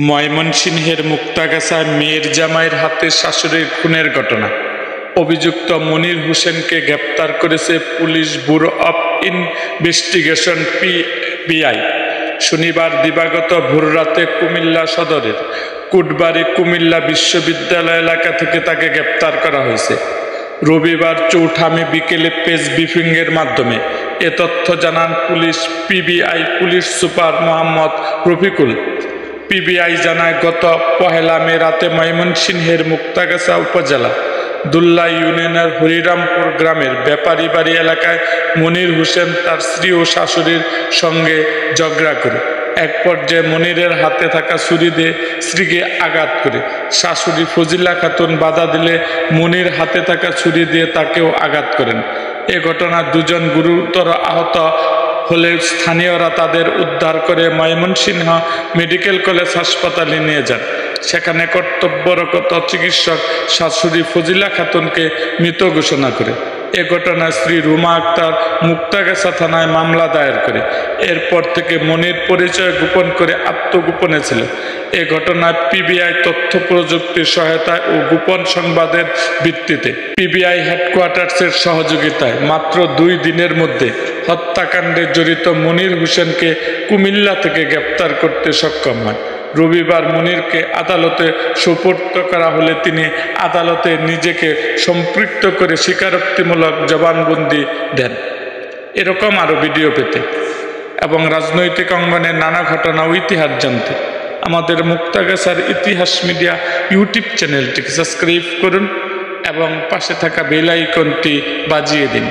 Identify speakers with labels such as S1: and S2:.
S1: ময়মনসিংহের মুক্তাগাছায় মেয়ের জামাইয়ের হাতে শাশুড়ির খুনের ঘটনা। অভিযুক্ত মনির হোসেনকে গ্রেপ্তার করেছে police bureau of investigation PBI. শনিবার দিবাগত ভোররাতে কুমিল্লা সদরের কুটবাড়ি কুমিল্লা বিশ্ববিদ্যালয় এলাকা থেকে তাকে গ্রেপ্তার করা হয়েছে। রবিবার ৪ মে বিকেলে প্রেস ব্রিফিংয়ের মাধ্যমে এ তথ্য জানান police PBI police super Mohammad Rafiqul. PBI জানায়, গত ১ মে রাতে ময়মনসিংহের মুক্তাগাছা উপজেলা দুল্লা ইউনিয়নের হরিরামপুর গ্রামের ব্যাপারী বাড়ি এলাকায় মনির হোসেন তার স্ত্রী ও শাশুড়ির সঙ্গে ঝগড়া করে এক পর্যায়ে মনিরের হাতে থাকা ছুরি দিয়ে স্ত্রীকে আঘাত করে। শাশুড়ি ফজিলা খাতুন বাধা দিলে মনির হাতে থাকা ছুরি দিয়ে তাকেও আঘাত করেন। এ ঘটনায় দুজন গুরুতর আহত হলে স্থানীয়রা তাদের উদ্ধার করে ময়মনসিংহ মেডিকেল কলেজ হাসপাতালে নিয়ে যান। সেখানে কর্তব্যরত চিকিৎসক শাশুড়ি ফজিলা খাতুনকে মৃত ঘোষণা করে। এ ঘটনায় স্ত্রী রুমা আক্তার মুক্তাগাছা থানায় মামলা দায়ের করে। এরপর থেকে মনির পরিচয় গোপন করে আত্মগোপনে ছিল। এ ঘটনায় পিবিআই তথ্য প্রযুক্তির সহায়তায় ও গোপন সংবাদের ভিত্তিতে পিবিআই হেডকোয়ার্টার্সের সহযোগিতায় মাত্র ২ দিনের মধ্যে হত্যাকাণ্ডে জড়িত মনির হোসেনকে কুমিল্লা থেকে গ্রেপ্তার করতে সক্ষম হয়। রবিবার মনিরকে আদালতে সোপর্দ করা হলে তিনি আদালতে নিজেকে সম্পৃক্ত করে স্বীকারোক্তিমূলক জবানবন্দি দেন। এরকম আরও ভিডিও পেতে এবং রাজনৈতিক অঙ্গনের নানা ঘটনা ও ইতিহাস জানতে আমাদের মুক্তাগাছার ইতিহাস মিডিয়া ইউটিউব চ্যানেলটিকে সাবস্ক্রাইব করুন এবং পাশে থাকা বেল আইকনটি বাজিয়ে দিন।